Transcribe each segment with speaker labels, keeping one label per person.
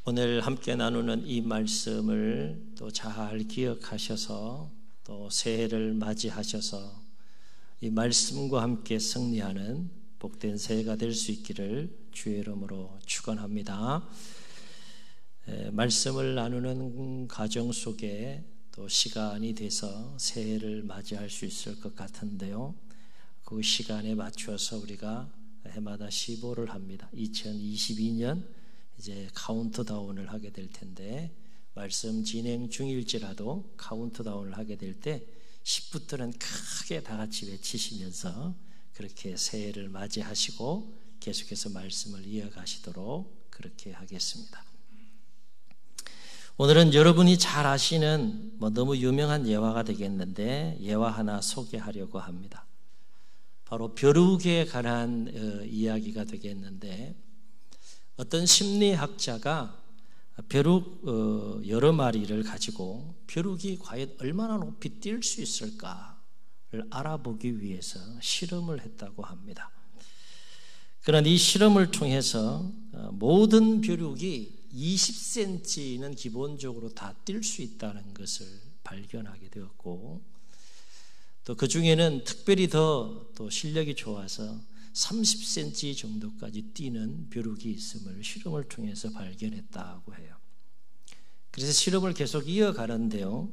Speaker 1: 오늘 함께 나누는 이 말씀을 또 잘 기억하셔서 또 새해를 맞이하셔서 이 말씀과 함께 승리하는 복된 새해가 될 수 있기를 주의 이름으로 축원합니다. 말씀을 나누는 과정 속에 또 시간이 돼서 새해를 맞이할 수 있을 것 같은데요. 그 시간에 맞춰서 우리가 해마다 시보를 합니다. 2022년 이제 카운트다운을 하게 될 텐데 말씀 진행 중일지라도 카운트다운을 하게 될 때 10부터는 크게 다 같이 외치시면서 그렇게 새해를 맞이하시고 계속해서 말씀을 이어가시도록 그렇게 하겠습니다. 오늘은 여러분이 잘 아시는 너무 유명한 예화가 되겠는데 예화 하나 소개하려고 합니다. 바로 벼룩에 관한 이야기가 되겠는데 어떤 심리학자가 벼룩 여러 마리를 가지고 벼룩이 과연 얼마나 높이 뛸 수 있을까를 알아보기 위해서 실험을 했다고 합니다. 그런데 이 실험을 통해서 모든 벼룩이 20cm는 기본적으로 다 뛸 수 있다는 것을 발견하게 되었고 또 그 중에는 특별히 더 또 실력이 좋아서 30cm 정도까지 뛰는 벼룩이 있음을 실험을 통해서 발견했다고 해요. 그래서 실험을 계속 이어가는데요.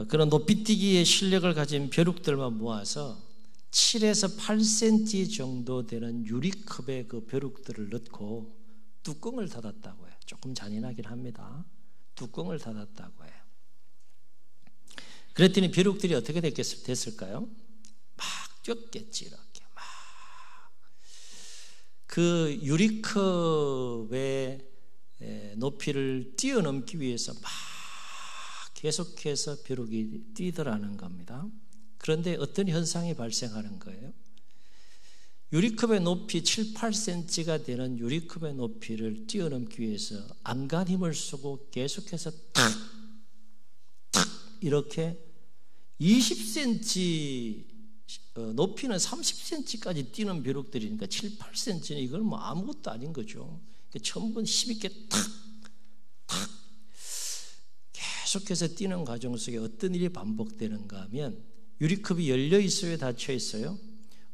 Speaker 1: 그런 높이뛰기의 실력을 가진 벼룩들만 모아서 7에서 8cm 정도 되는 유리컵에 그 벼룩들을 넣고 뚜껑을 닫았다고 해요. 조금 잔인하긴 합니다. 뚜껑을 닫았다고 해요. 그랬더니 벼룩들이 어떻게 됐을까요? 막 뛰었겠지, 이렇게. 막. 그 유리컵의 높이를 뛰어넘기 위해서 막 계속해서 벼룩이 뛰더라는 겁니다. 그런데 어떤 현상이 발생하는 거예요? 유리컵의 높이 7, 8cm가 되는 유리컵의 높이를 뛰어넘기 위해서 안간 힘을 쓰고 계속해서 탁 이렇게 20cm 높이는 30cm까지 뛰는 벼룩들이니까 7, 8cm는 이걸 뭐 아무것도 아닌 거죠. 전부 힘있게 탁 계속해서 뛰는 과정 속에 어떤 일이 반복되는가 하면 유리컵이 열려 있어요, 닫혀 있어요?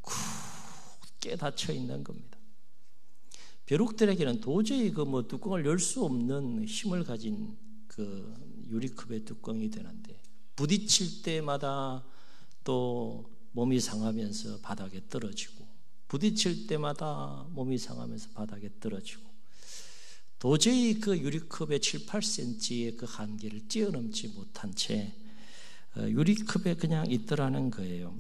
Speaker 1: 굳게 닫혀 있는 겁니다. 벼룩들에게는 도저히 그 뚜껑을 열 수 없는 힘을 가진 그 유리컵의 뚜껑이 되는데 부딪힐 때마다 또 몸이 상하면서 바닥에 떨어지고 부딪힐 때마다 몸이 상하면서 바닥에 떨어지고 도저히 그 유리컵의 7, 8cm의 그 한계를 뛰어넘지 못한 채 유리컵에 그냥 있더라는 거예요.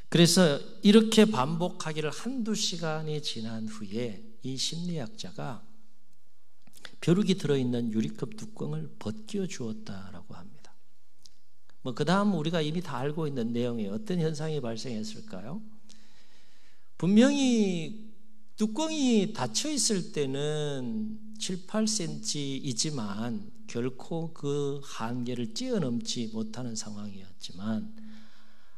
Speaker 1: 그래서 이렇게 반복하기를 한두 시간이 지난 후에 이 심리학자가 벼룩이 들어있는 유리컵 뚜껑을 벗겨 주었다라고 합니다. 그 다음 우리가 이미 다 알고 있는 내용이 어떤 현상이 발생했을까요? 분명히 뚜껑이 닫혀 있을 때는 7, 8cm이지만 결코 그 한계를 뛰어넘지 못하는 상황이었지만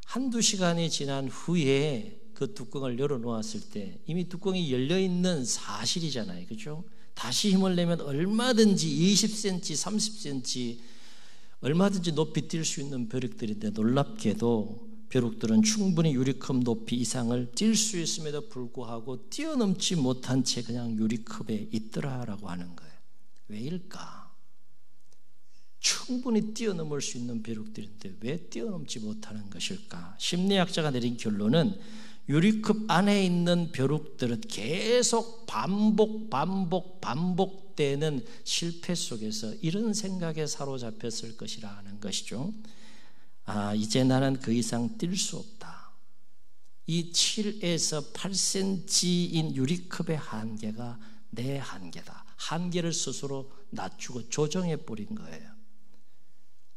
Speaker 1: 한두 시간이 지난 후에 그 뚜껑을 열어놓았을 때 이미 뚜껑이 열려있는 사실이잖아요. 그렇죠? 다시 힘을 내면 얼마든지 20cm, 30cm 얼마든지 높이 뛸 수 있는 벼룩들인데 놀랍게도 벼룩들은 충분히 유리컵 높이 이상을 뛸 수 있음에도 불구하고 뛰어넘지 못한 채 그냥 유리컵에 있더라라고 하는 거예요. 왜일까? 충분히 뛰어넘을 수 있는 벼룩들인데 왜 뛰어넘지 못하는 것일까? 심리학자가 내린 결론은 유리컵 안에 있는 벼룩들은 계속 반복되는 실패 속에서 이런 생각에 사로잡혔을 것이라는 것이죠. 이제 나는 더 이상 뛸 수 없다. 이 7에서 8cm인 유리컵의 한계가 내 한계다. 한계를 스스로 낮추고 조정해 버린 거예요.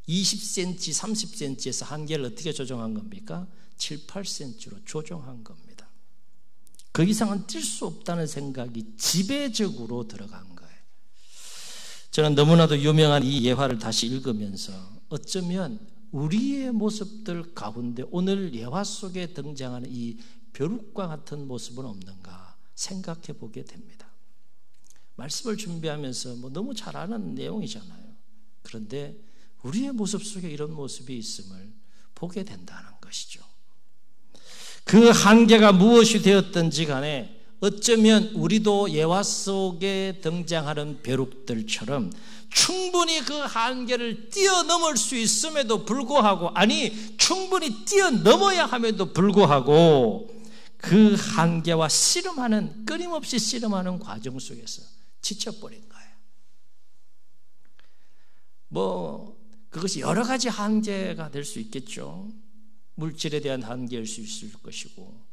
Speaker 1: 20cm, 30cm에서 한계를 어떻게 조정한 겁니까? 7, 8cm로 조정한 겁니다. 그 이상은 뛸 수 없다는 생각이 지배적으로 들어간 거예요. 저는 너무나도 유명한 이 예화를 다시 읽으면서 어쩌면 우리의 모습들 가운데 오늘 예화 속에 등장하는 이 벼룩과 같은 모습은 없는가 생각해 보게 됩니다. 말씀을 준비하면서 너무 잘 아는 내용이잖아요. 그런데 우리의 모습 속에 이런 모습이 있음을 보게 된다는 것이죠. 그 한계가 무엇이 되었든지 간에 어쩌면 우리도 예화 속에 등장하는 벼룩들처럼 충분히 그 한계를 뛰어넘을 수 있음에도 불구하고, 아니 충분히 뛰어넘어야 함에도 불구하고 그 한계와 씨름하는, 끊임없이 씨름하는 과정 속에서 지쳐버린 거예요. 그것이 여러 가지 한계가 될 수 있겠죠. 물질에 대한 한계일 수 있을 것이고,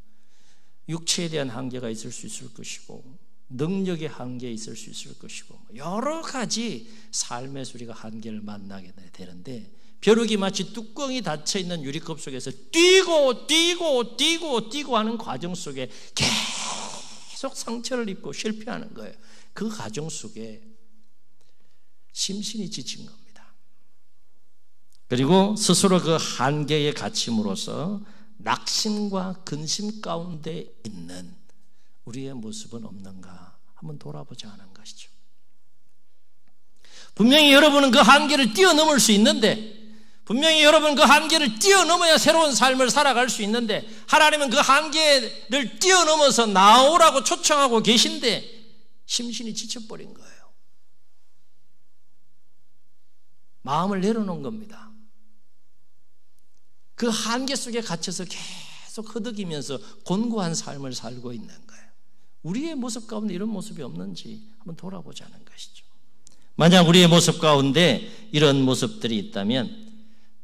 Speaker 1: 육체에 대한 한계가 있을 수 있을 것이고, 능력의 한계 있을 수 있을 것이고, 여러 가지 삶에서 우리가 한계를 만나게 되는데, 벼룩이 마치 뚜껑이 닫혀있는 유리컵 속에서 뛰고 하는 과정 속에 계속 상처를 입고 실패하는 거예요. 그 과정 속에 심신이 지친 겁니다. 그리고 스스로 그 한계에 갇힘으로써 낙심과 근심 가운데 있는 우리의 모습은 없는가 한번 돌아보자 하는 것이죠. 분명히 여러분은 그 한계를 뛰어넘을 수 있는데, 분명히 여러분 그 한계를 뛰어넘어야 새로운 삶을 살아갈 수 있는데, 하나님은 그 한계를 뛰어넘어서 나오라고 초청하고 계신데 심신이 지쳐버린 거예요. 마음을 내려놓은 겁니다. 그 한계 속에 갇혀서 계속 허덕이면서 곤고한 삶을 살고 있는 거예요. 우리의 모습 가운데 이런 모습이 없는지 한번 돌아보자는 것이죠. 만약 우리의 모습 가운데 이런 모습들이 있다면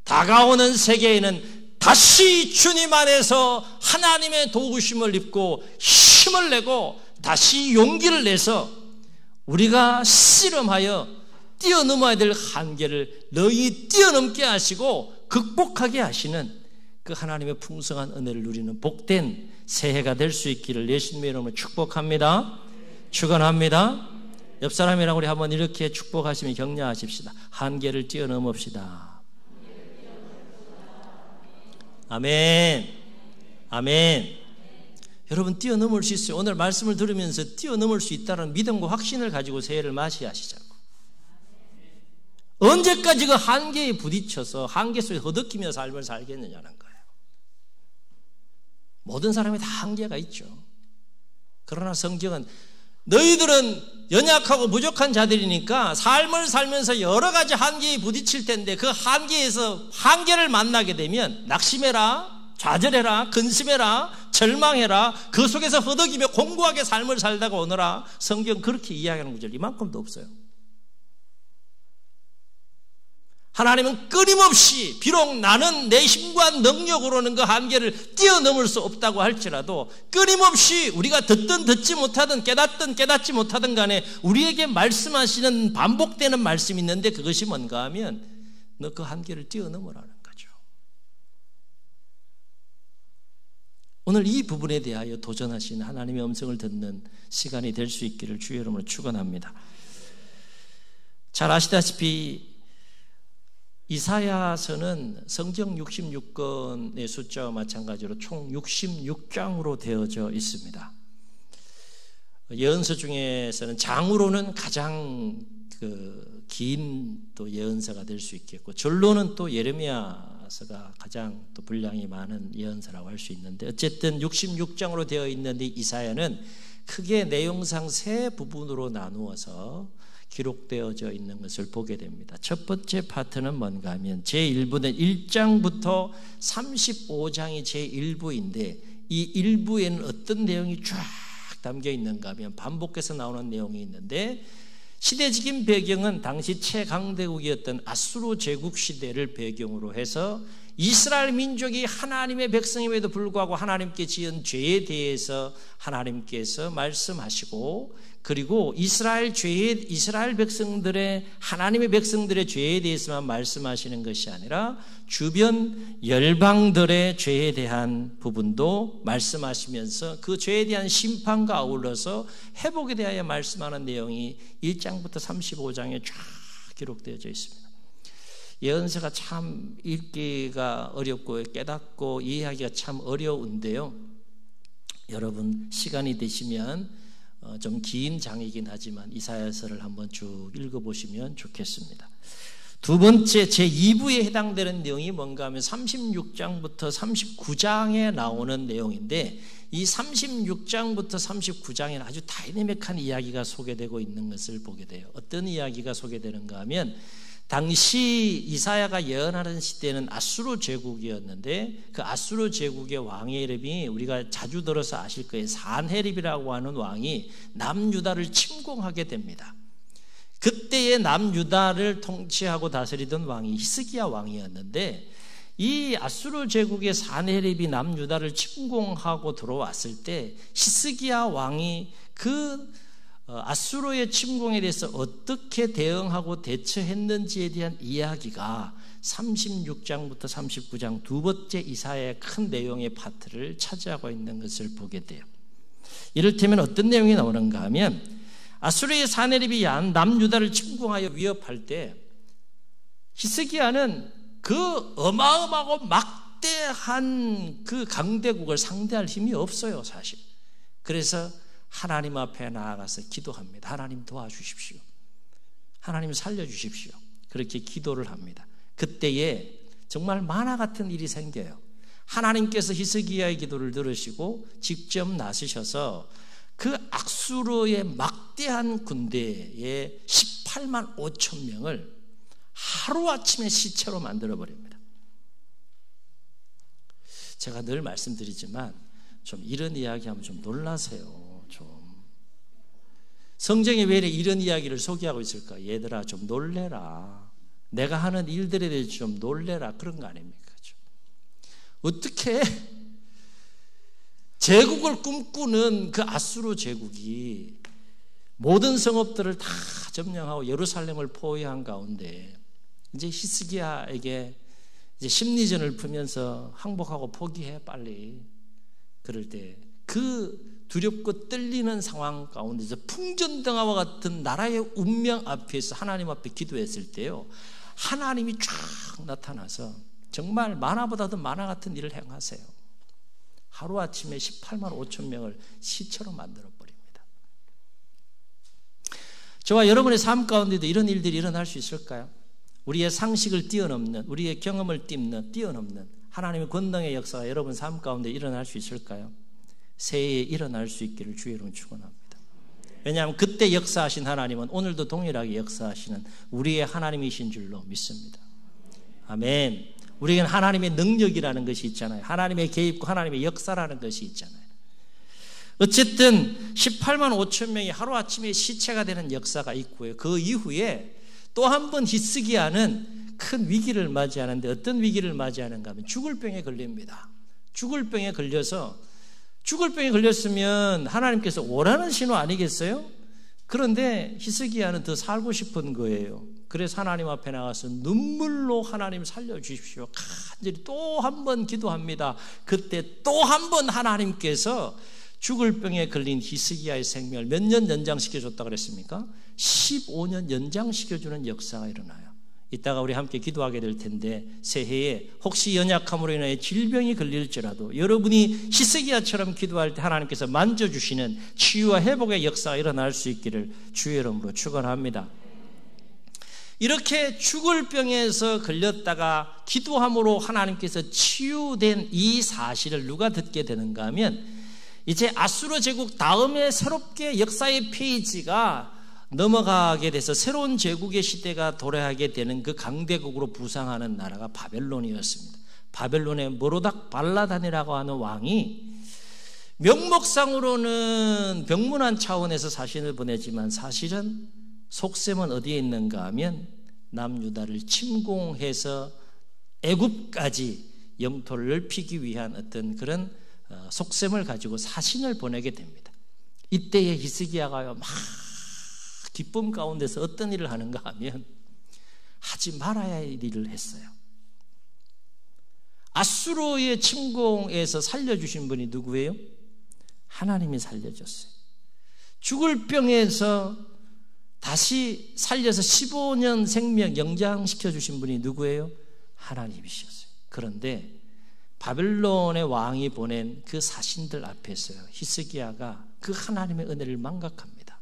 Speaker 1: 다가오는 세계에는 다시 주님 안에서 하나님의 도우심을 입고 힘을 내고 다시 용기를 내서 우리가 씨름하여 뛰어넘어야 될 한계를 너희 뛰어넘게 하시고 극복하게 하시는 그 하나님의 풍성한 은혜를 누리는 복된 새해가 될 수 있기를 예수님의 이름으로 축복합니다. 축원합니다. 옆 사람이랑 우리 한번 이렇게 축복하시며 격려하십시다. 한계를 뛰어넘읍시다. 아멘. 아멘. 여러분 뛰어넘을 수 있어요. 오늘 말씀을 들으면서 뛰어넘을 수 있다는 믿음과 확신을 가지고 새해를 맞이하시자고. 언제까지 그 한계에 부딪혀서 한계 속에 허덕이며 삶을 살겠느냐는 거예요. 모든 사람이 다 한계가 있죠. 그러나 성경은 너희들은 연약하고 부족한 자들이니까 삶을 살면서 여러 가지 한계에 부딪힐 텐데 그 한계에서 한계를 만나게 되면 낙심해라, 좌절해라, 근심해라, 절망해라, 그 속에서 허덕이며 공고하게 삶을 살다가 오너라. 성경 그렇게 이야기하는 구절 이만큼도 없어요. 하나님은 끊임없이 비록 나는 내 힘과 능력으로는 그 한계를 뛰어넘을 수 없다고 할지라도 끊임없이 우리가 듣든 듣지 못하든 깨닫든 깨닫지 못하든 간에 우리에게 말씀하시는 반복되는 말씀이 있는데 그것이 뭔가 하면 너 그 한계를 뛰어넘으라는 거죠. 오늘 이 부분에 대하여 도전하신 하나님의 음성을 듣는 시간이 될 수 있기를 주의 이름으로 축원합니다. 잘 아시다시피 이사야서는 성경 66권의 숫자와 마찬가지로 총 66장으로 되어져 있습니다. 예언서 중에서는 장으로는 가장 긴 또 예언서가 될 수 있겠고 절로는 또 예레미야서가 가장 또 분량이 많은 예언서라고 할 수 있는데 어쨌든 66장으로 되어 있는데 이사야는 크게 내용상 세 부분으로 나누어서 기록되어져 있는 것을 보게 됩니다. 첫 번째 파트는 뭔가 하면 제1부는 1장부터 35장이 제1부인데 이 1부에는 어떤 내용이 쫙 담겨 있는가 하면 반복해서 나오는 내용이 있는데 시대적인 배경은 당시 최강대국이었던 아수르 제국 시대를 배경으로 해서 이스라엘 민족이 하나님의 백성임에도 불구하고 하나님께 지은 죄에 대해서 하나님께서 말씀하시고 그리고 이스라엘 백성들의 하나님의 백성들의 죄에 대해서만 말씀하시는 것이 아니라 주변 열방들의 죄에 대한 부분도 말씀하시면서 그 죄에 대한 심판과 아울러서 회복에 대하여 말씀하는 내용이 1장부터 35장에 쫙 기록되어져 있습니다. 예언서가 참 읽기가 어렵고 깨닫고 이해하기가 참 어려운데요. 여러분 시간이 되시면 좀 긴 장이긴 하지만 이사야서를 한번 쭉 읽어보시면 좋겠습니다. 두 번째 제2부에 해당되는 내용이 뭔가 하면 36장부터 39장에 나오는 내용인데, 이 36장부터 39장에는 아주 다이내믹한 이야기가 소개되고 있는 것을 보게 돼요. 어떤 이야기가 소개되는가 하면, 당시 이사야가 예언하는 시대는 아수르 제국이었는데, 그 아수르 제국의 왕의 이름이 우리가 자주 들어서 아실 거예요. 산헤립이라고 하는 왕이 남유다를 침공하게 됩니다. 그때의 남유다를 통치하고 다스리던 왕이 히스기야 왕이었는데, 이 아수르 제국의 산헤립이 남유다를 침공하고 들어왔을 때 히스기야 왕이 그 아수르의 침공에 대해서 어떻게 대응하고 대처했는지에 대한 이야기가 36장부터 39장 두 번째 이사야의 큰 내용의 파트를 차지하고 있는 것을 보게 돼요. 이를테면 어떤 내용이 나오는가 하면, 아수르의 산헤립이 남유다를 침공하여 위협할 때 히스기야는 그 어마어마하고 막대한 그 강대국을 상대할 힘이 없어요, 사실. 그래서 하나님 앞에 나아가서 기도합니다. 하나님 도와주십시오. 하나님 살려주십시오. 그렇게 기도를 합니다. 그때에 정말 만화 같은 일이 생겨요. 하나님께서 히스기야의 기도를 들으시고 직접 나서셔서 그 아수르의 막대한 군대의 18만 5천 명을 하루아침에 시체로 만들어버립니다. 제가 늘 말씀드리지만 좀 이런 이야기하면 좀 놀라세요. 성경에 왜 이런 이야기를 소개하고 있을까? 얘들아 좀 놀래라. 내가 하는 일들에 대해서 좀 놀래라. 그런 거 아닙니까? 어떻게 제국을 꿈꾸는 그 아수르 제국이 모든 성읍들을 다 점령하고 예루살렘을 포위한 가운데 이제 히스기야에게 이제 심리전을 풀면서 항복하고 포기해 빨리. 그럴 때 그 두렵고 떨리는 상황 가운데서 풍전등화와 같은 나라의 운명 앞에서 하나님 앞에 기도했을 때요, 하나님이 쫙 나타나서 정말 만화보다도 만화 같은 일을 행하세요. 하루아침에 18만 5천 명을 시체로 만들어버립니다. 저와 여러분의 삶 가운데도 이런 일들이 일어날 수 있을까요? 우리의 상식을 뛰어넘는, 우리의 경험을 뛰어넘는 하나님의 권능의 역사가 여러분 삶 가운데 일어날 수 있을까요? 새해에 일어날 수 있기를 주의 이름으로 축원합니다. 왜냐하면 그때 역사하신 하나님은 오늘도 동일하게 역사하시는 우리의 하나님이신 줄로 믿습니다. 아멘. 우리에게는 하나님의 능력이라는 것이 있잖아요. 하나님의 개입과 하나님의 역사라는 것이 있잖아요. 어쨌든 18만 5천 명이 하루아침에 시체가 되는 역사가 있고요. 그 이후에 또 한 번 히스기야는 큰 위기를 맞이하는데, 어떤 위기를 맞이하는가 하면 죽을 병에 걸립니다. 죽을 병에 걸렸으면 하나님께서 오라는 신호 아니겠어요? 그런데 히스기야는 더 살고 싶은 거예요. 그래서 하나님 앞에 나가서 눈물로 하나님 살려주십시오. 간절히 또 한 번 기도합니다. 그때 또 한 번 하나님께서 죽을 병에 걸린 히스기야의 생명을 몇 년 연장시켜줬다고 그랬습니까? 15년 연장시켜주는 역사가 일어나요. 이따가 우리 함께 기도하게 될 텐데, 새해에 혹시 연약함으로 인해 질병이 걸릴지라도 여러분이 히스기야처럼 기도할 때 하나님께서 만져주시는 치유와 회복의 역사가 일어날 수 있기를 주의 이름으로 축원합니다. 이렇게 죽을 병에서 걸렸다가 기도함으로 하나님께서 치유된 이 사실을 누가 듣게 되는가 하면, 이제 아수르 제국 다음에 새롭게 역사의 페이지가 넘어가게 돼서 새로운 제국의 시대가 도래하게 되는 그 강대국으로 부상하는 나라가 바벨론이었습니다. 바벨론의 모로닥 발라단이라고 하는 왕이 명목상으로는 병문안 차원에서 사신을 보내지만 사실은 속셈은 어디에 있는가 하면 남유다를 침공해서 애굽까지 영토를 넓히기 위한 어떤 그런 속셈을 가지고 사신을 보내게 됩니다. 이때에 히스기야가 막 기쁨 가운데서 어떤 일을 하는가 하면 하지 말아야 할 일을 했어요. 아수르의 침공에서 살려주신 분이 누구예요? 하나님이 살려줬어요. 죽을 병에서 다시 살려서 15년 생명 연장시켜 주신 분이 누구예요? 하나님이셨어요. 그런데 바벨론의 왕이 보낸 그 사신들 앞에서요, 히스기야가 그 하나님의 은혜를 망각합니다.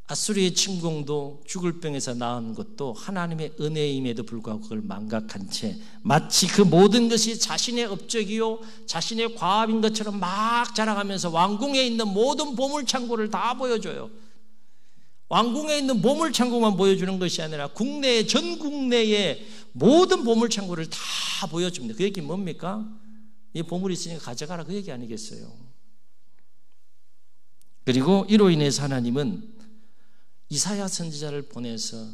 Speaker 1: 아수르의 침공도 죽을 병에서 나은 것도 하나님의 은혜임에도 불구하고 그걸 망각한 채 마치 그 모든 것이 자신의 업적이요 자신의 과업인 것처럼 막 자랑하면서 왕궁에 있는 모든 보물창고를 다 보여줘요. 왕궁에 있는 보물창고만 보여주는 것이 아니라 전 국내의 모든 보물창고를 다 보여줍니다. 그 얘기 뭡니까? 이 보물이 있으니까 가져가라, 그 얘기 아니겠어요? 그리고 이로 인해서 하나님은 이사야 선지자를 보내서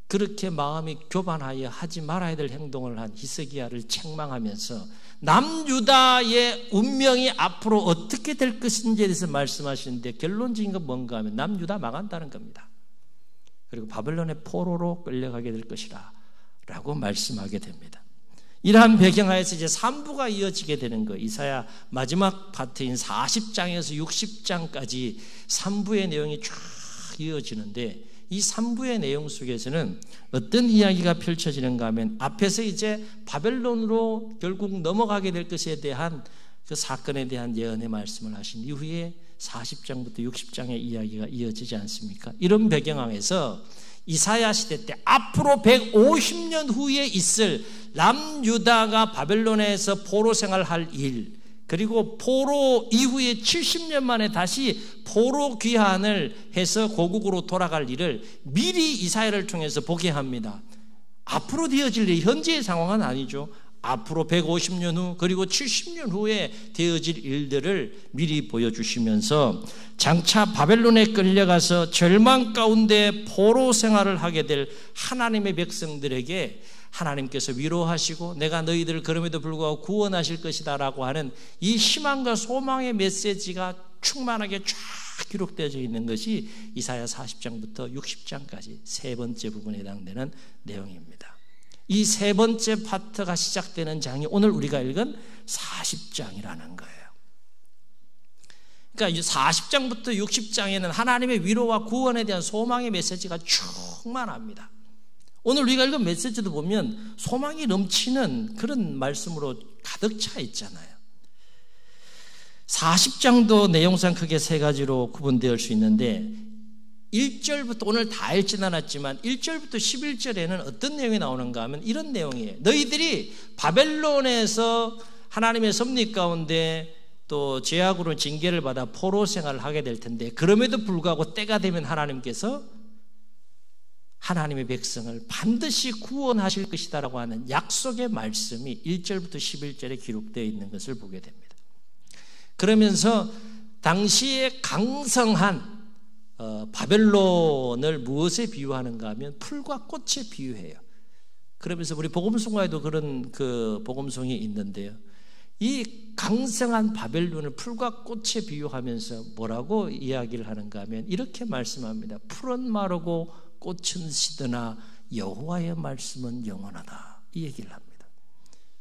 Speaker 1: 그렇게 마음이 교만하여 하지 말아야 될 행동을 한 히스기야를 책망하면서 남유다의 운명이 앞으로 어떻게 될 것인지에 대해서 말씀하시는데 결론적인 건 뭔가 하면 남유다 망한다는 겁니다. 그리고 바벨론의 포로로 끌려가게 될 것이라 라고 말씀하게 됩니다. 이러한 배경하에서 이제 3부가 이어지게 되는 거예요. 이사야 마지막 파트인 40장에서 60장까지 3부의 내용이 쫙 이어지는데 이 3부의 내용 속에서는 어떤 이야기가 펼쳐지는가 하면 앞에서 이제 바벨론으로 결국 넘어가게 될 것에 대한 그 사건에 대한 예언의 말씀을 하신 이후에 40장부터 60장의 이야기가 이어지지 않습니까? 이런 배경하에서 이사야 시대 때 앞으로 150년 후에 있을 남유다가 바벨론에서 포로 생활할 일, 그리고 포로 이후에 70년 만에 다시 포로 귀환을 해서 고국으로 돌아갈 일을 미리 이사야를 통해서 보게 합니다. 앞으로 되어질 일, 현재의 상황은 아니죠. 앞으로 150년 후 그리고 70년 후에 되어질 일들을 미리 보여주시면서 장차 바벨론에 끌려가서 절망 가운데 포로 생활을 하게 될 하나님의 백성들에게 하나님께서 위로하시고 내가 너희들을 그럼에도 불구하고 구원하실 것이다 라고 하는 이 희망과 소망의 메시지가 충만하게 쫙 기록되어져 있는 것이 이사야 40장부터 60장까지 세 번째 부분에 해당되는 내용입니다. 이 세 번째 파트가 시작되는 장이 오늘 우리가 읽은 40장이라는 거예요. 그러니까 40장부터 60장에는 하나님의 위로와 구원에 대한 소망의 메시지가 충만합니다. 오늘 우리가 읽은 메시지도 보면 소망이 넘치는 그런 말씀으로 가득 차 있잖아요. 40장도 내용상 크게 세 가지로 구분되어 수 있는데 1절부터 오늘 다 읽지는 않았지만 1절부터 11절에는 어떤 내용이 나오는가 하면 이런 내용이에요. 너희들이 바벨론에서 하나님의 섭리 가운데 또 죄악으로 징계를 받아 포로 생활을 하게 될 텐데 그럼에도 불구하고 때가 되면 하나님께서 하나님의 백성을 반드시 구원하실 것이다라고 하는 약속의 말씀이 1절부터 11절에 기록되어 있는 것을 보게 됩니다. 그러면서 당시에 강성한 바벨론을 무엇에 비유하는가 하면 풀과 꽃에 비유해요. 그러면서 우리 복음송가에도 그런 그 복음송이 있는데요. 이 강성한 바벨론을 풀과 꽃에 비유하면서 뭐라고 이야기를 하는가 하면 이렇게 말씀합니다. 풀은 마르고 꽃은 시드나 여호와의 말씀은 영원하다. 이 얘기를 합니다.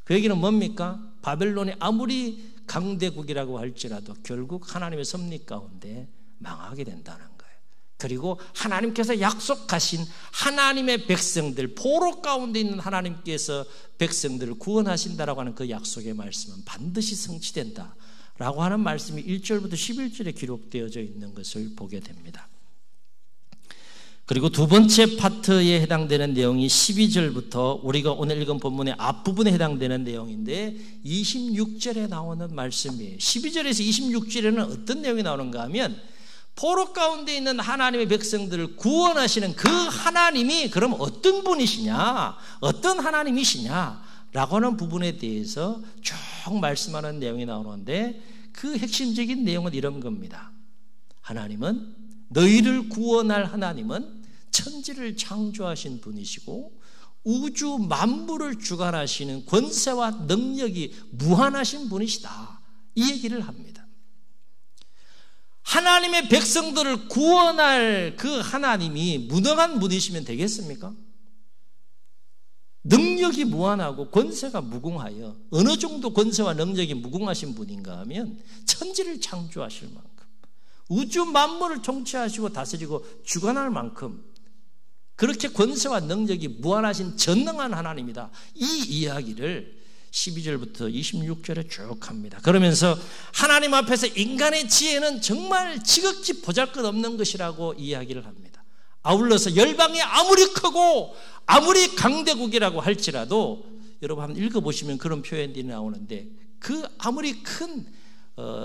Speaker 1: 그 얘기는 뭡니까? 바벨론이 아무리 강대국이라고 할지라도 결국 하나님의 섭리 가운데 망하게 된다는 거예요. 그리고 하나님께서 약속하신 하나님의 백성들, 포로 가운데 있는 하나님께서 백성들을 구원하신다라고 하는 그 약속의 말씀은 반드시 성취된다라고 하는 말씀이 1절부터 11절에 기록되어져 있는 것을 보게 됩니다. 그리고 두 번째 파트에 해당되는 내용이 12절부터 우리가 오늘 읽은 본문의 앞부분에 해당되는 내용인데 26절에 나오는 말씀이에요. 12절에서 26절에는 어떤 내용이 나오는가 하면 포로 가운데 있는 하나님의 백성들을 구원하시는 그 하나님이 그럼 어떤 분이시냐, 어떤 하나님이시냐 라고 하는 부분에 대해서 쭉 말씀하는 내용이 나오는데 그 핵심적인 내용은 이런 겁니다. 하나님은, 너희를 구원할 하나님은 천지를 창조하신 분이시고 우주 만물을 주관하시는 권세와 능력이 무한하신 분이시다. 이 얘기를 합니다. 하나님의 백성들을 구원할 그 하나님이 무능한 분이시면 되겠습니까? 능력이 무한하고 권세가 무궁하여 어느 정도 권세와 능력이 무궁하신 분인가 하면 천지를 창조하실 만큼 우주 만물을 통치하시고 다스리고 주관할 만큼 그렇게 권세와 능력이 무한하신 전능한 하나님이다. 이 이야기를 12절부터 26절에 쭉 합니다. 그러면서 하나님 앞에서 인간의 지혜는 정말 지극히 보잘것없는 것이라고 이야기를 합니다. 아울러서 열방이 아무리 크고 아무리 강대국이라고 할지라도 여러분 한번 읽어보시면 그런 표현들이 나오는데, 그 아무리 큰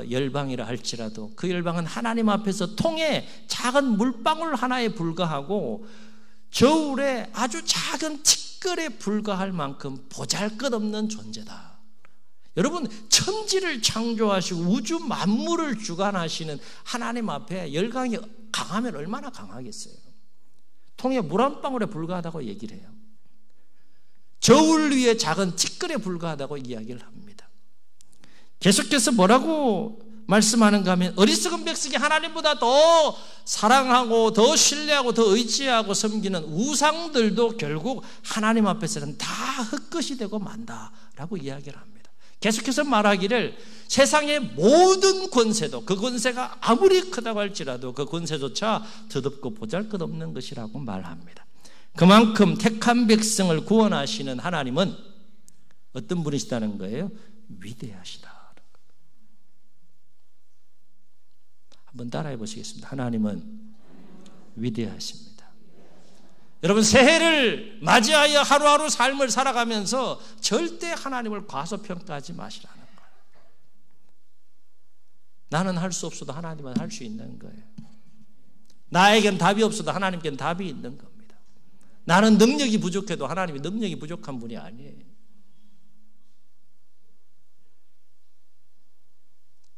Speaker 1: 열방이라 할지라도 그 열방은 하나님 앞에서 통에 작은 물방울 하나에 불과하고 저울에 아주 작은 티끌에 불과할 만큼 보잘것없는 존재다. 여러분, 천지를 창조하시고 우주 만물을 주관하시는 하나님 앞에 열강이 강하면 얼마나 강하겠어요. 통에 물 한 방울에 불과하다고 얘기를 해요. 저울 위에 작은 티끌에 불과하다고 이야기를 합니다. 계속해서 뭐라고 말씀하는가 하면, 어리석은 백성이 하나님보다 더 사랑하고 더 신뢰하고 더 의지하고 섬기는 우상들도 결국 하나님 앞에서는 다 흙것이 되고 만다라고 이야기를 합니다. 계속해서 말하기를 세상의 모든 권세도, 그 권세가 아무리 크다고 할지라도 그 권세조차 더럽고 보잘것없는 것이라고 말합니다. 그만큼 택한 백성을 구원하시는 하나님은 어떤 분이시다는 거예요? 위대하시다. 한번 따라해 보시겠습니다. 하나님은 위대하십니다. 여러분, 새해를 맞이하여 하루하루 삶을 살아가면서 절대 하나님을 과소평가하지 마시라는 거예요. 나는 할 수 없어도 하나님은 할 수 있는 거예요. 나에겐 답이 없어도 하나님께는 답이 있는 겁니다. 나는 능력이 부족해도 하나님이 능력이 부족한 분이 아니에요.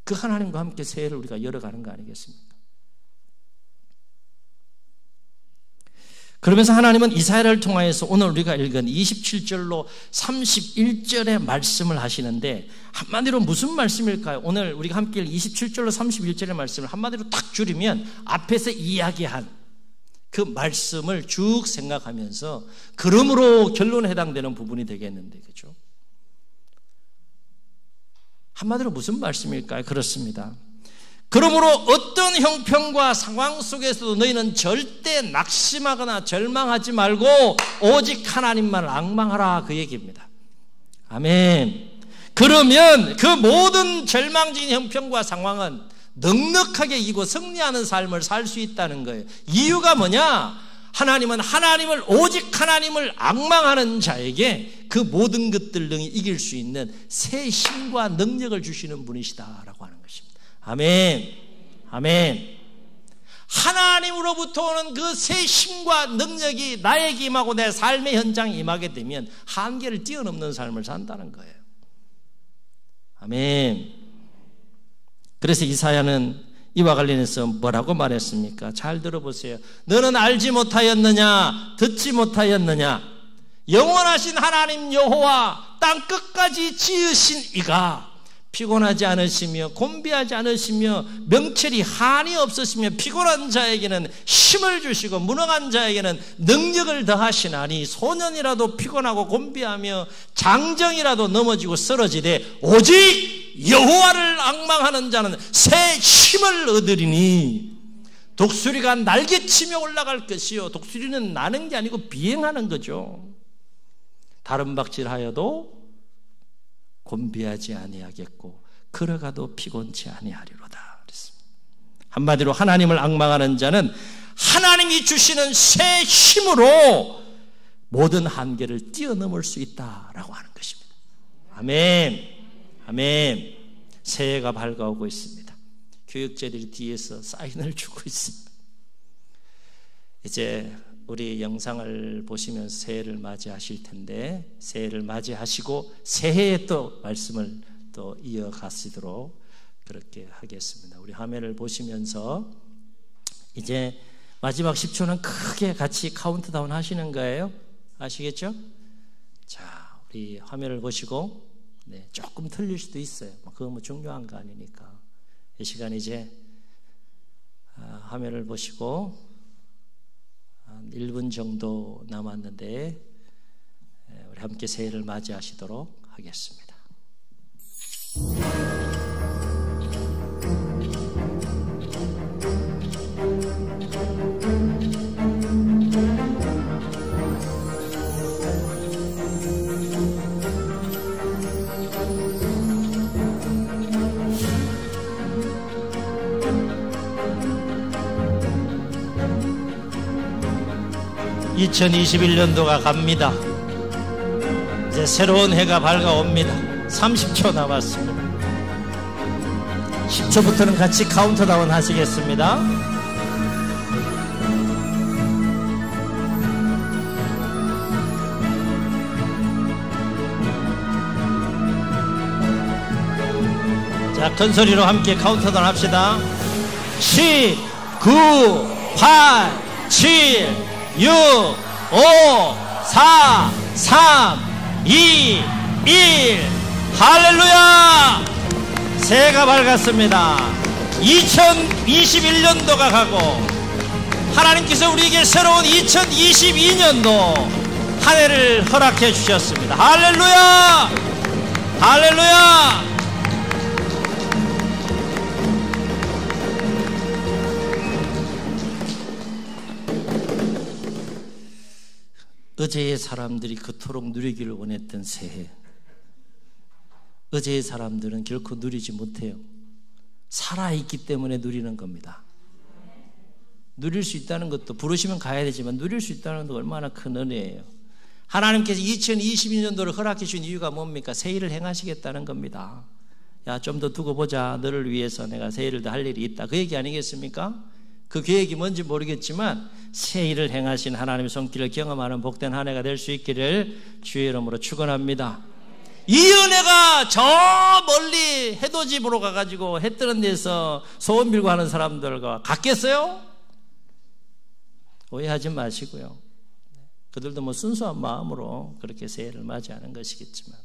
Speaker 1: 그 하나님과 함께 새해를 우리가 열어가는 거 아니겠습니까? 그러면서 하나님은 이사야를 통하여서 오늘 우리가 읽은 27절로 31절의 말씀을 하시는데, 한마디로 무슨 말씀일까요? 오늘 우리가 함께 27절로 31절의 말씀을 한마디로 딱 줄이면 앞에서 이야기한 그 말씀을 쭉 생각하면서 그러므로 결론에 해당되는 부분이 되겠는데, 그렇죠? 한마디로 무슨 말씀일까요? 그렇습니다. 그러므로 어떤 형편과 상황 속에서도 너희는 절대 낙심하거나 절망하지 말고 오직 하나님만을 앙망하라, 그 얘기입니다. 아멘. 그러면 그 모든 절망적인 형편과 상황은 넉넉하게 이기고 승리하는 삶을 살 수 있다는 거예요. 이유가 뭐냐? 하나님은 오직 하나님을 앙망하는 자에게 그 모든 것들 등이 이길 수 있는 새 힘과 능력을 주시는 분이시다라고 하는 것입니다. 아멘. 아멘. 하나님으로부터 오는 그 새 힘과 능력이 나에게 임하고 내 삶의 현장에 임하게 되면 한계를 뛰어넘는 삶을 산다는 거예요. 아멘. 그래서 이사야는 이와 관련해서 뭐라고 말했습니까? 잘 들어보세요. 너는 알지 못하였느냐? 듣지 못하였느냐? 영원하신 하나님 여호와 땅 끝까지 지으신 이가 피곤하지 않으시며 곤비하지 않으시며 명철이 한이 없으시며 피곤한 자에게는 힘을 주시고 무능한 자에게는 능력을 더하시나니 소년이라도 피곤하고 곤비하며 장정이라도 넘어지고 쓰러지되 오직 여호와를 앙망하는 자는 새 힘을 얻으리니 독수리가 날개치며 올라갈 것이요. 독수리는 나는 게 아니고 비행하는 거죠. 다른 박질하여도 곤비하지 아니하겠고 걸어가도 피곤치 아니하리로다. 그랬습니다. 한마디로 하나님을 앙망하는 자는 하나님이 주시는 새 힘으로 모든 한계를 뛰어넘을 수 있다라고 하는 것입니다. 아멘. 아멘. 새해가 밝아오고 있습니다. 교육자들이 뒤에서 사인을 주고 있습니다. 이제 우리 영상을 보시면서 새해를 맞이하실 텐데, 새해를 맞이하시고 새해에 또 말씀을 또 이어가시도록 그렇게 하겠습니다. 우리 화면을 보시면서 이제 마지막 10초는 크게 같이 카운트다운 하시는 거예요. 아시겠죠? 자, 우리 화면을 보시고, 네, 조금 틀릴 수도 있어요. 그건 뭐 중요한 거 아니니까. 이 시간 이제 화면을 보시고 한 1분 정도 남았는데 우리 함께 새해를 맞이하시도록 하겠습니다. 2021년도가 갑니다. 이제 새로운 해가 밝아옵니다. 30초 남았습니다. 10초부터는 같이 카운트다운 하시겠습니다. 자, 큰 소리로 함께 카운트다운 합시다. 10, 9, 8, 7, 6, 5, 4, 3, 2, 1. 할렐루야! 새해가 밝았습니다. 2021년도가 가고 하나님께서 우리에게 새로운 2022년도 한 해를 허락해 주셨습니다. 할렐루야! 할렐루야! 어제의 사람들이 그토록 누리기를 원했던 새해, 어제의 사람들은 결코 누리지 못해요. 살아있기 때문에 누리는 겁니다. 누릴 수 있다는 것도 부르시면 가야 되지만 누릴 수 있다는 것도 얼마나 큰 은혜예요. 하나님께서 2022년도를 허락해 주신 이유가 뭡니까? 새 일을 행하시겠다는 겁니다. 야, 좀 더 두고 보자. 너를 위해서 내가 새 일을 더 할 일이 있다. 그 얘기 아니겠습니까? 그 계획이 뭔지 모르겠지만 새 일을 행하신 하나님의 손길을 경험하는 복된 한 해가 될 수 있기를 주의 이름으로 축원합니다. 이 은혜가 저 멀리 해돋이보러 가가지고 해 뜨는 데서 소원 빌고 하는 사람들과 같겠어요? 오해하지 마시고요. 그들도 뭐 순수한 마음으로 그렇게 새해를 맞이하는 것이겠지만,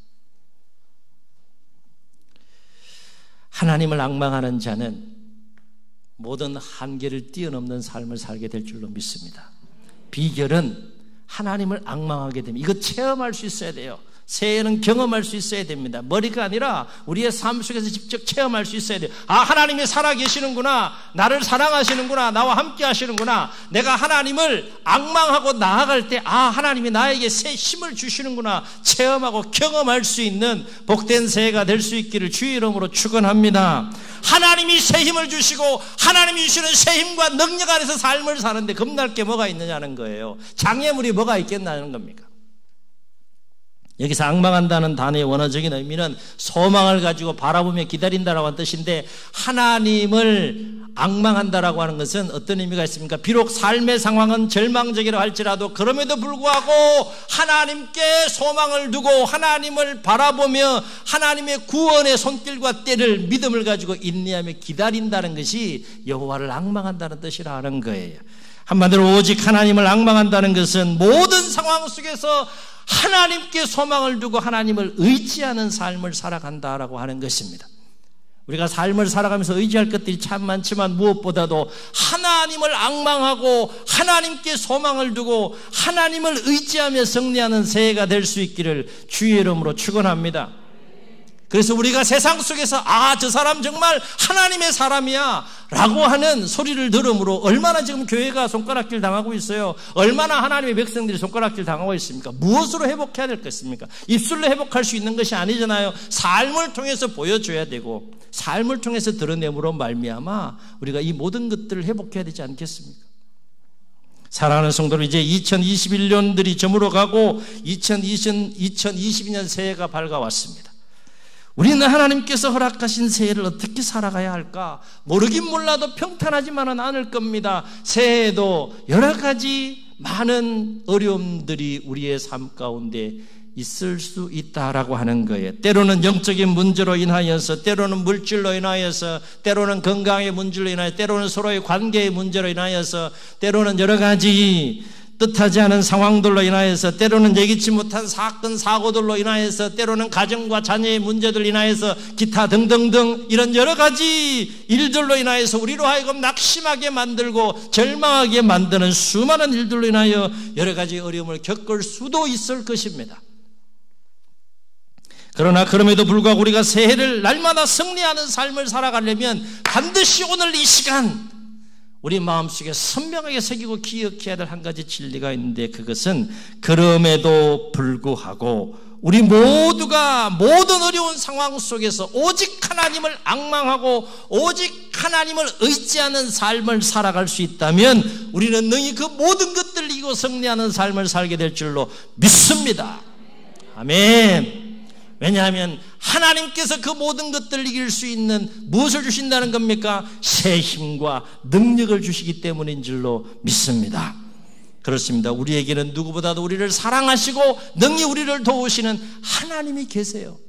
Speaker 1: 하나님을 앙망하는 자는 모든 한계를 뛰어넘는 삶을 살게 될 줄로 믿습니다. 비결은 하나님을 앙망하게 됩니다. 이거 체험할 수 있어야 돼요. 새해는 경험할 수 있어야 됩니다. 머리가 아니라 우리의 삶 속에서 직접 체험할 수 있어야 돼요. 아, 하나님이 살아계시는구나, 나를 사랑하시는구나, 나와 함께 하시는구나. 내가 하나님을 앙망하고 나아갈 때, 아, 하나님이 나에게 새 힘을 주시는구나 체험하고 경험할 수 있는 복된 새해가 될 수 있기를 주의 이름으로 축원합니다. 하나님이 새 힘을 주시고 하나님이 주시는 새 힘과 능력 안에서 삶을 사는데 겁날 게 뭐가 있느냐는 거예요. 장애물이 뭐가 있겠냐는 겁니까? 여기서 앙망한다는 단어의 원어적인 의미는 소망을 가지고 바라보며 기다린다라고 하는 뜻인데, 하나님을 앙망한다라고 하는 것은 어떤 의미가 있습니까? 비록 삶의 상황은 절망적이라 할지라도 그럼에도 불구하고 하나님께 소망을 두고 하나님을 바라보며 하나님의 구원의 손길과 때를 믿음을 가지고 인내하며 기다린다는 것이 여호와를 앙망한다는 뜻이라 하는 거예요. 한마디로 오직 하나님을 앙망한다는 것은 모든 상황 속에서 하나님께 소망을 두고 하나님을 의지하는 삶을 살아간다라고 하는 것입니다. 우리가 삶을 살아가면서 의지할 것들이 참 많지만 무엇보다도 하나님을 앙망하고 하나님께 소망을 두고 하나님을 의지하며 승리하는 새해가 될 수 있기를 주의 이름으로 축원합니다. 그래서 우리가 세상 속에서 아, 저 사람 정말 하나님의 사람이야 라고 하는 소리를 들음으로 얼마나 지금 교회가 손가락질 당하고 있어요. 얼마나 하나님의 백성들이 손가락질 당하고 있습니까? 무엇으로 회복해야 될 것입니까? 입술로 회복할 수 있는 것이 아니잖아요. 삶을 통해서 보여줘야 되고 삶을 통해서 드러냄으로 말미암아 우리가 이 모든 것들을 회복해야 되지 않겠습니까? 사랑하는 성도들, 이제 2021년들이 저물어 가고 2022년 새해가 밝아왔습니다. 우리는 하나님께서 허락하신 새해를 어떻게 살아가야 할까? 모르긴 몰라도 평탄하지만은 않을 겁니다. 새해에도 여러 가지 많은 어려움들이 우리의 삶 가운데 있을 수 있다라고 하는 거예요. 때로는 영적인 문제로 인하여서, 때로는 물질로 인하여서, 때로는 건강의 문제로 인하여서, 때로는 서로의 관계의 문제로 인하여서, 때로는 여러 가지 뜻하지 않은 상황들로 인하여서, 때로는 예기치 못한 사건 사고들로 인하여서, 때로는 가정과 자녀의 문제들 인하여서, 기타 등등등 이런 여러 가지 일들로 인하여서 우리로 하여금 낙심하게 만들고 절망하게 만드는 수많은 일들로 인하여 여러 가지 어려움을 겪을 수도 있을 것입니다. 그러나 그럼에도 불구하고 우리가 새해를 날마다 승리하는 삶을 살아가려면 반드시 오늘 이 시간 우리 마음속에 선명하게 새기고 기억해야 될 한 가지 진리가 있는데, 그것은 그럼에도 불구하고 우리 모두가 모든 어려운 상황 속에서 오직 하나님을 앙망하고 오직 하나님을 의지하는 삶을 살아갈 수 있다면 우리는 능히 그 모든 것들을 이기고 승리하는 삶을 살게 될 줄로 믿습니다. 아멘. 왜냐하면 하나님께서 그 모든 것들을 이길 수 있는 무엇을 주신다는 겁니까? 새 힘과 능력을 주시기 때문인 줄로 믿습니다. 그렇습니다. 우리에게는 누구보다도 우리를 사랑하시고 능히 우리를 도우시는 하나님이 계세요.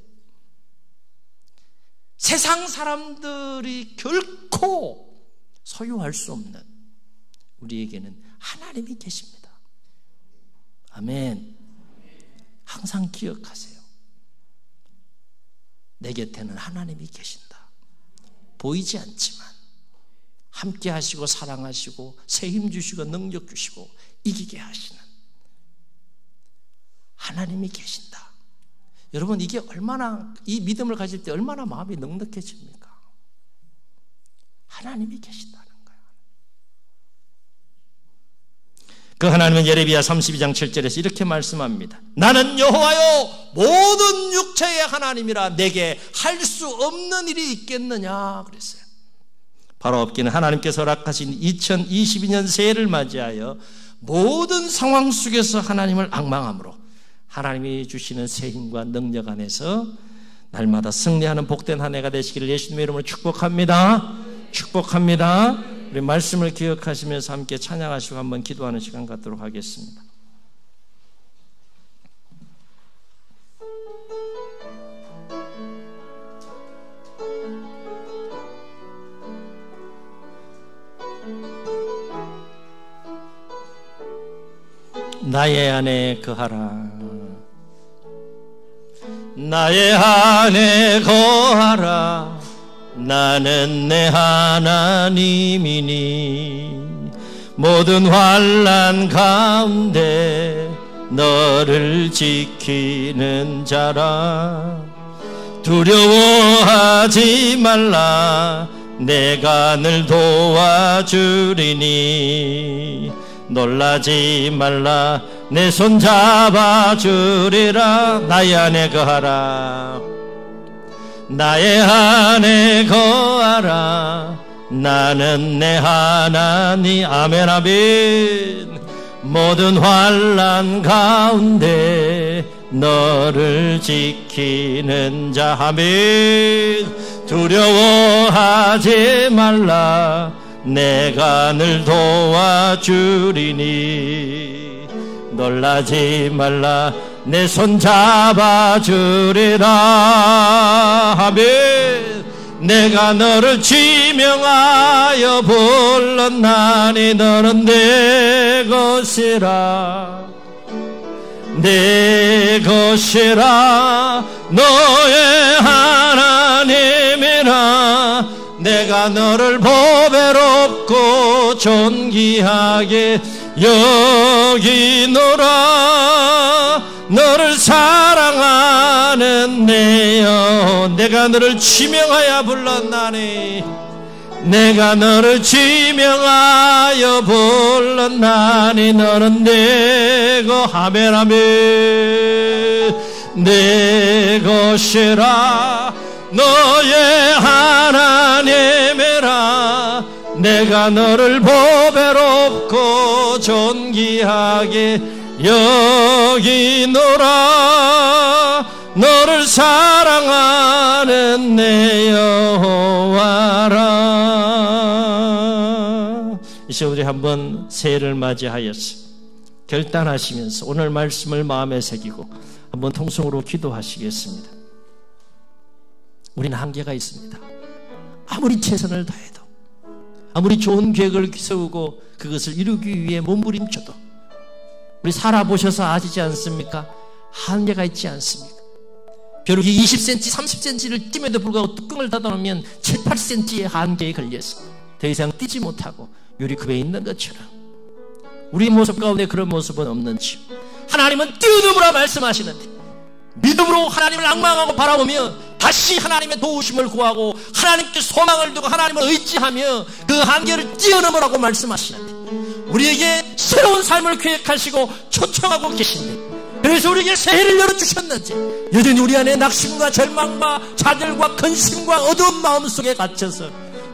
Speaker 1: 세상 사람들이 결코 소유할 수 없는 우리에게는 하나님이 계십니다. 아멘. 항상 기억하세요. 내 곁에는 하나님이 계신다. 보이지 않지만 함께 하시고 사랑하시고 새 힘 주시고 능력 주시고 이기게 하시는 하나님이 계신다. 여러분, 이게 얼마나, 이 믿음을 가질 때 얼마나 마음이 넉넉해집니까? 하나님이 계신다는 거예요. 그 하나님은 예레미야 32장 7절에서 이렇게 말씀합니다. 나는 여호와요 모든 육체의 하나님이라 내게 할 수 없는 일이 있겠느냐 그랬어요. 바로 없기는 하나님께서 허락하신 2022년 새해를 맞이하여 모든 상황 속에서 하나님을 앙망함으로 하나님이 주시는 새 힘과 능력 안에서 날마다 승리하는 복된 한 해가 되시기를 예수님의 이름으로 축복합니다. 축복합니다. 우리 말씀을 기억하시면서 함께 찬양하시고 한번 기도하는 시간 갖도록 하겠습니다. 나의 안에 거하라. 나의 안에 거하라. 나는 내 하나님이니 모든 환난 가운데 너를 지키는 자라. 두려워하지 말라. 내가 늘 도와주리니 놀라지 말라. 내 손 잡아주리라. 나의 안에 거하라. 나의 안에 거하라. 나는 내 하나님. 아멘 아멘. 모든 환난 가운데 너를 지키는 자. 아멘. 두려워하지 말라. 내가 늘 도와주리니 놀라지 말라. 내 손 잡아주리라. 아멘. 내가 너를 지명하여 불렀나니 너는 내 것이라. 내 것이라. 너의 하나님이라. 내가 너를 보배롭고 존귀하게 여기노라. 너를 사랑하는 내여. 내가 너를 지명하여 불렀나니 내가 너를 지명하여 불렀나니 너는 내 것. 아멘 아멘. 내 것이라. 너의 하나님이라. 내가 너를 보배롭고 존귀하게 여기노라. 너를 사랑하는 내 여호와라. 이제 우리 한번 새해를 맞이하여서 결단하시면서 오늘 말씀을 마음에 새기고 한번 통성으로 기도하시겠습니다. 우리는 한계가 있습니다. 아무리 최선을 다해도, 아무리 좋은 계획을 세우고 그것을 이루기 위해 몸부림쳐도 우리 살아보셔서 아시지 않습니까? 한계가 있지 않습니까? 벼룩이 20cm, 30cm를 띄면도 불구하고 뚜껑을 닫아놓으면 7, 8cm의 한계에 걸려서 더 이상 뛰지 못하고 유리컵에 있는 것처럼 우리 모습 가운데 그런 모습은 없는지 하나님은 뛰어넘으라 말씀하시는데 믿음으로 하나님을 앙망하고 바라보며 다시 하나님의 도우심을 구하고 하나님께 소망을 두고 하나님을 의지하며 그 한계를 뛰어넘으라고 말씀하시는데 우리에게 새로운 삶을 계획하시고 초청하고 계신데 하나님께서 우리에게 새해를 열어주셨는지 여전히 우리 안에 낙심과 절망과 좌절과 근심과 어두운 마음속에 갇혀서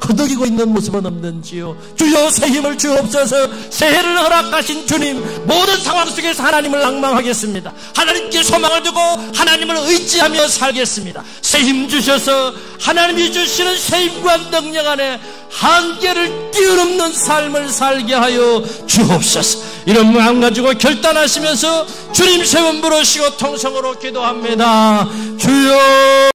Speaker 1: 허덕이고 있는 모습은 없는지요? 주여 새 힘을 주옵소서. 새해를 허락하신 주님, 모든 상황 속에서 하나님을 낭망하겠습니다. 하나님께 소망을 두고 하나님을 의지하며 살겠습니다. 새 힘 주셔서 하나님이 주시는 새 힘과 능력 안에 한계를 뛰어넘는 삶을 살게 하여 주옵소서. 이런 마음 가지고 결단하시면서 주님 세 번 부르시고 통성으로 기도합니다. 주여